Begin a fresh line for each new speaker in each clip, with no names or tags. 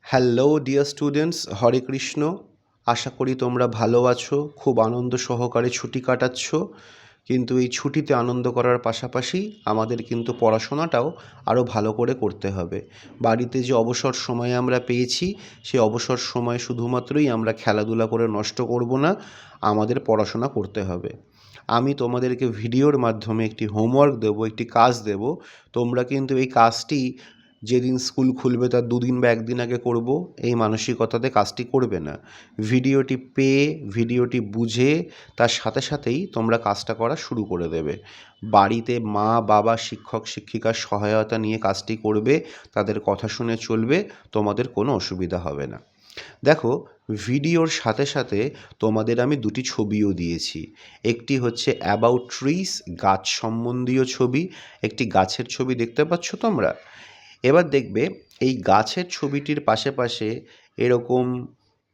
Hello dear students, হরে কৃষ্ণ। আশা করি তোমরা ভালো আছো, খুব আনন্দ সহকারে ছুটি কাটাচ্ছ। কিন্তু এই ছুটিতে আনন্দ করার পাশাপাশি আমাদের কিন্তু পড়াশোনাটাও আরও ভালো করে করতে হবে। বাড়িতে যে অবসর সময় আমরা পেয়েছি, সেই অবসর সময় শুধুমাত্রই আমরা খেলাধুলা করে নষ্ট করব না, আমাদের পড়াশোনা করতে হবে। আমি তোমাদেরকে ভিডিওর মাধ্যমে একটি হোমওয়ার্ক দেবো, একটি কাজ দেবো। তোমরা কিন্তু এই কাজটি যেদিন স্কুল খুলবে তার দুদিন বা একদিন আগে করব এই মানসিকতাতে কাজটি করবে না। ভিডিওটি পেয়ে, ভিডিওটি বুঝে তার সাথে সাথেই তোমরা কাজটা করা শুরু করে দেবে। বাড়িতে মা বাবা শিক্ষক শিক্ষিকার সহায়তা নিয়ে কাজটি করবে, তাদের কথা শুনে চলবে, তোমাদের কোনো অসুবিধা হবে না। দেখো, ভিডিওর সাথে সাথে তোমাদের আমি দুটি ছবিও দিয়েছি। একটি হচ্ছে অ্যাবাউট ট্রিস, গাছ সম্বন্ধীয় ছবি। একটি গাছের ছবি দেখতে পাচ্ছ তোমরা। এবার দেখবে এই গাছের ছবিটির পাশে পাশে এরকম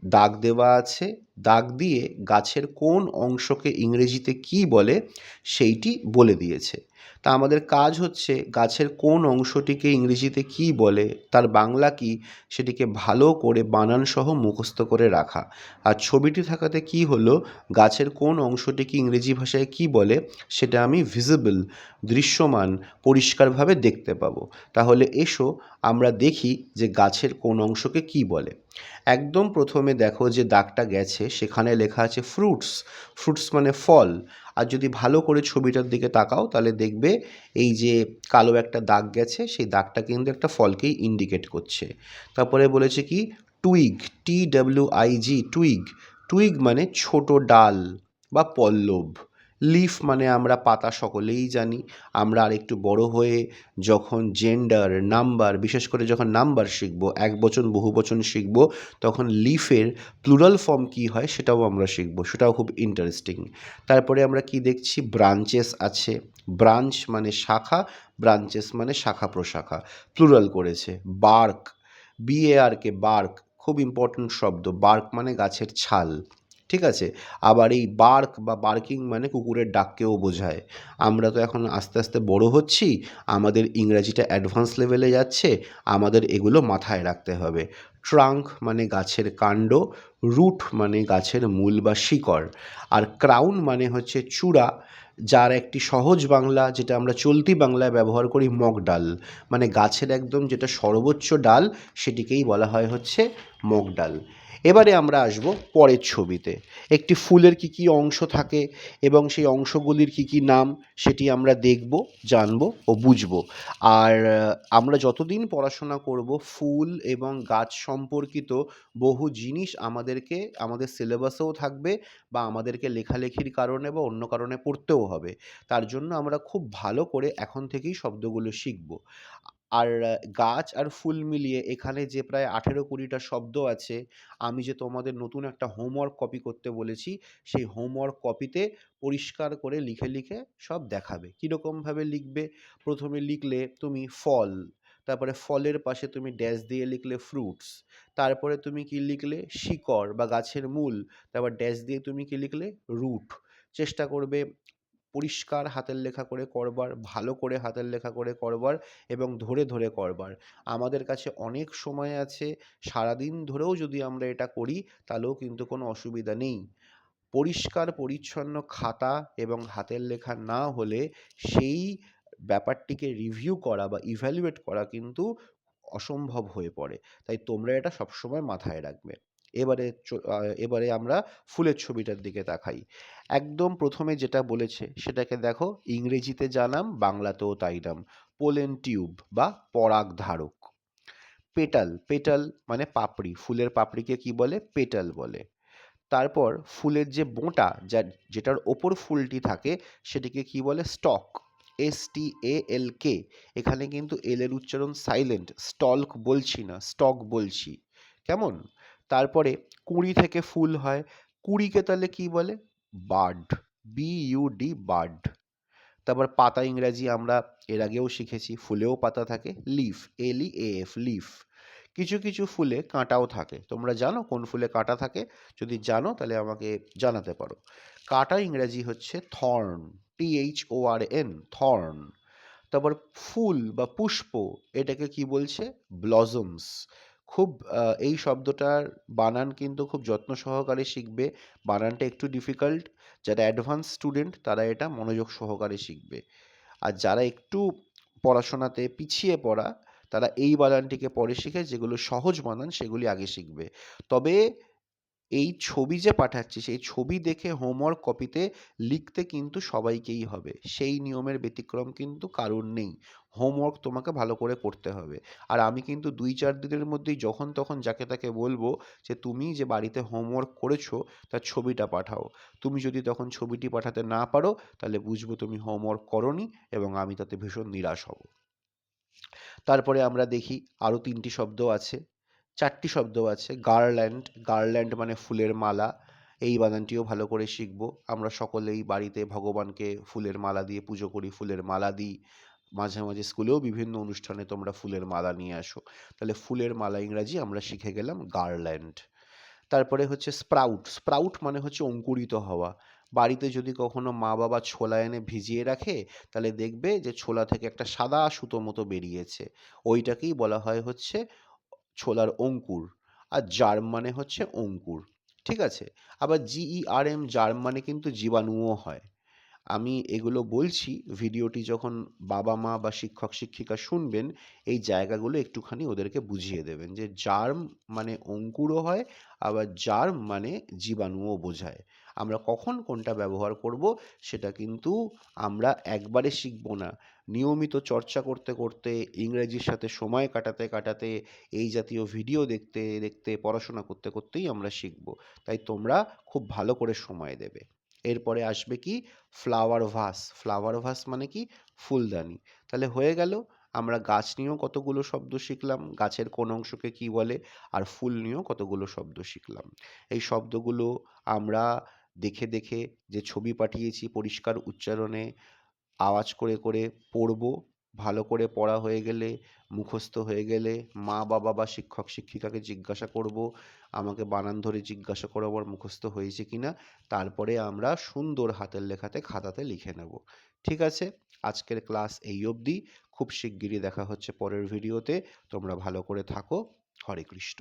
দাগ দেওয়া আছে। দাগ দিয়ে গাছের কোন অংশকে ইংরেজিতে কী বলে সেইটি বলে দিয়েছে। তা আমাদের কাজ হচ্ছে গাছের কোন অংশটিকে ইংরেজিতে কী বলে, তার বাংলা কী, সেটিকে ভালো করে বানানসহ মুখস্থ করে রাখা। আর ছবিটি থাকাতে কী হলো, গাছের কোন অংশটিকে ইংরেজি ভাষায় কী বলে সেটা আমি ভিজিবল, দৃশ্যমান, পরিষ্কারভাবে দেখতে পাবো। তাহলে এসো আমরা দেখি যে গাছের কোন অংশকে কী বলে। একদম প্রথমে দেখো যে দাগটা গেছে সেখানে লেখা আছে ফ্রুটস। ফ্রুটস মানে ফল। আর যদি ভালো করে ছবিটার দিকে তাকাও তাহলে দেখবে এই যে কালো একটা দাগ গেছে, সেই দাগটা কিন্তু একটা ফলকেই ইন্ডিকেট করছে। তারপরে বলেছে কি টুইগ, TWIG, টুইগ। টুইগ মানে ছোট ডাল বা পল্লব। লিফ মানে আমরা পাতা সকলেই জানি। আমরা আরেকটু বড় হয়ে যখন জেন্ডার, নাম্বার, বিশেষ করে যখন নাম্বার শিখব, একবচন বহুবচন শিখব, তখন লিফের প্লুরাল ফর্ম কী হয় সেটাও আমরা শিখব। সেটাও খুব ইন্টারেস্টিং। তারপরে আমরা কি দেখছি, ব্রাঞ্চেস আছে। ব্রাঞ্চ মানে শাখা, ব্রাঞ্চেস মানে শাখা প্রশাখা, প্লুরাল করেছে। বার্ক, BARK, বার্ক, খুব ইম্পর্ট্যান্ট শব্দ। বার্ক মানে গাছের ছাল, ঠিক আছে। আবার এই বার্ক বা বার্কিং মানে কুকুরের ডাককেও বোঝায়। আমরা তো এখন আস্তে আস্তে বড় হচ্ছি, আমাদের ইংরাজিটা অ্যাডভান্স লেভেলে যাচ্ছে, আমাদের এগুলো মাথায় রাখতে হবে। ট্রাঙ্ক মানে গাছের কাণ্ড, রুট মানে গাছের মূল বা শিকড়, আর ক্রাউন মানে হচ্ছে চূড়া, যার একটি সহজ বাংলা যেটা আমরা চলতি বাংলায় ব্যবহার করি, মগডাল। মানে গাছের একদম যেটা সর্বোচ্চ ডাল সেটিকেই বলা হয় হচ্ছে মগডাল। এবারে আমরা আসব পরের ছবিতে। একটি ফুলের কী কী অংশ থাকে এবং সেই অংশগুলির কী কী নাম সেটি আমরা দেখব, জানব ও বুঝব। আর আমরা যতদিন পড়াশোনা করব ফুল এবং গাছ সম্পর্কিত বহু জিনিস আমাদেরকে আমাদের সিলেবাসেও থাকবে বা আমাদেরকে লেখালেখির কারণে বা অন্য কারণে পড়তেও হবে। তার জন্য আমরা খুব ভালো করে এখন থেকেই শব্দগুলো শিখব। আর গাছ আর ফুল মিলিয়ে এখানে যে প্রায় 18-20টা শব্দ আছে, আমি যে তোমাদের নতুন একটা হোমওয়ার্ক কপি করতে বলেছি, সেই হোমওয়ার্ক কপিতে পরিষ্কার করে লিখে লিখে সব দেখাবে। কীরকমভাবে লিখবে, প্রথমে লিখলে তুমি ফল, তারপরে ফলের পাশে তুমি ড্যাশ দিয়ে লিখলে ফ্রুটস, তারপরে তুমি কি লিখলে শিকড় বা গাছের মূল, তারপর ড্যাশ দিয়ে তুমি কি লিখলে রুট। চেষ্টা করবে পরিষ্কার হাতের লেখা করে করবার, ভালো করে হাতের লেখা করে করবার এবং ধরে ধরে করবার। আমাদের কাছে অনেক সময় আছে, সারাদিন ধরেও যদি আমরা এটা করি তাহলেও কিন্তু কোনো অসুবিধা নেই। পরিষ্কার পরিচ্ছন্ন খাতা এবং হাতের লেখা না হলে সেই ব্যাপারটিকে রিভিউ করা বা ইভ্যালুয়েট করা কিন্তু অসম্ভব হয়ে পড়ে। তাই তোমরা এটা সবসময় মাথায় রাখবে। এবারে আমরা ফুলের ছবিটার দিকে তাকাই। একদম প্রথমে যেটা বলেছে সেটাকে দেখো, ইংরেজিতে যা নাম বাংলাতেও তাই নাম, পোলেন টিউব বা পরাগ ধারক। পেটাল, পেটাল মানে পাপড়ি, ফুলের পাপড়িকে কি বলে, পেটাল বলে। তারপর ফুলের যে বোঁটা, যেটার ওপর ফুলটি থাকে সেটিকে কি বলে, স্টক, STALK। এখানে কিন্তু এল এর উচ্চারণ সাইলেন্ট, স্টল্ক বলছি না, স্টক বলছি, কেমন। তারপরে কুঁড়ি থেকে ফুল হয়, কুঁড়িকে তাহলে কি বলে, বার্ড, BUD, বার্ড। তারপর পাতা ইংরাজি আমরা এর আগেও শিখেছি, ফুলেও পাতা থাকে, লিফ, LEAF, লিফ। কিছু কিছু ফুলে কাঁটাও থাকে। তোমরা জানো কোন ফুলে কাঁটা থাকে? যদি জানো তাহলে আমাকে জানাতে পারো। কাঁটা ইংরাজি হচ্ছে থর্ন, THORN, থর্ন। তারপর ফুল বা পুষ্প, এটাকে কি বলছে, ব্লজমস। খুব এই শব্দটার বানান কিন্তু খুব যত্ন সহকারে শিখবে। বানানটা একটু ডিফিকাল্ট। যারা অ্যাডভান্স স্টুডেন্ট তারা এটা মনোযোগ সহকারে শিখবে। আর যারা একটু পড়াশোনাতে পিছিয়ে পড়া তারা এই বানানটিকে পরে শিখে, যেগুলো সহজ বানান সেগুলি আগে শিখবে। তবে এই ছবি যে পাঠাচ্ছি সেই ছবি দেখে হোমওয়ার্ক কপিতে লিখতে কিন্তু সবাইকেই হবে, সেই নিয়মের ব্যতিক্রম কিন্তু কারোর নেই। হোমওয়ার্ক তোমাকে ভালো করে করতে হবে। আর আমি কিন্তু 2-4 দিনের মধ্যেই যখন তখন যাকে তাকে বলবো যে তুমি যে বাড়িতে হোমওয়ার্ক করেছো তার ছবিটা পাঠাও। তুমি যদি তখন ছবিটি পাঠাতে না পারো তাহলে বুঝবো তুমি হোমওয়ার্ক করোনি, এবং আমি তাতে ভীষণ নিরাশ হব। তারপরে আমরা দেখি আরও 3টি শব্দ আছে, 4টি শব্দ আছে। গার্ল্যান্ড, গার্ল্যান্ড মানে ফুলের মালা। এই বানানটিও ভালো করে শিখব। আমরা সকলেই বাড়িতে ভগবানকে ফুলের মালা দিয়ে পুজো করি, ফুলের মালা দিই। মাঝে মাঝে স্কুলেও বিভিন্ন অনুষ্ঠানে তোমরা ফুলের মালা নিয়ে আসো। তাহলে ফুলের মালা ইংরাজি আমরা শিখে গেলাম গার্ল্যান্ড। তারপরে হচ্ছে স্প্রাউট। স্প্রাউট মানে হচ্ছে অঙ্কুরিত হওয়া। বাড়িতে যদি কখনো মা বাবা ছোলা এনে ভিজিয়ে রাখে তাহলে দেখবে যে ছোলা থেকে একটা সাদা সুতো মতো বেরিয়েছে, ওইটাকেই বলা হয় হচ্ছে ছোলার অঙ্কুর। আর জার্ম মানে হচ্ছে অঙ্কুর। ঠিক আছে? আবার GERM জার্ম মানে কিন্তু জীবাণুও হয়। আমি এগুলো বলছি, ভিডিওটি যখন বাবা মা বা শিক্ষক শিক্ষিকা শুনবেন এই জায়গাগুলো একটুখানি ওদেরকে বুঝিয়ে দেবেন যে জার্ম মানে অঙ্কুরও হয়, আবার জার্ম মানে জীবাণুও বোঝায়। আমরা কখন কোনটা ব্যবহার করব সেটা কিন্তু আমরা একবারে শিখব না, নিয়মিত চর্চা করতে করতে, ইংরেজির সাথে সময় কাটাতে কাটাতে, এই জাতীয় ভিডিও দেখতে দেখতে, পড়াশোনা করতে করতেই আমরা শিখব। তাই তোমরা খুব ভালো করে সময় দেবে। এরপরে আসবে কি, ফ্লাওয়ার ভাস। ফ্লাওয়ার ভাস মানে কি, ফুলদানি। তাহলে হয়ে গেল, আমরা গাছ নিয়েও কতগুলো শব্দ শিখলাম, গাছের কোন অংশকে কি বলে, আর ফুল নিয়েও কতগুলো শব্দ শিখলাম। এই শব্দগুলো আমরা দেখে দেখে, যে ছবি পাঠিয়েছি পরিষ্কার উচ্চারণে আওয়াজ করে করে পড়ব। ভালো করে পড়া হয়ে গেলে, মুখস্থ হয়ে গেলে মা বাবা বা শিক্ষক শিক্ষিকাকে জিজ্ঞাসা করব, আমাকে বানান ধরে জিজ্ঞাসা করো আমার মুখস্থ হয়েছে কিনা। তারপরে আমরা সুন্দর হাতের লেখাতে খাতাতে লিখে নেব। ঠিক আছে, আজকের ক্লাস এই অবধি। খুব শিগগিরই দেখা হচ্ছে পরের ভিডিওতে। তোমরা ভালো করে থাকো। হরে কৃষ্ণ।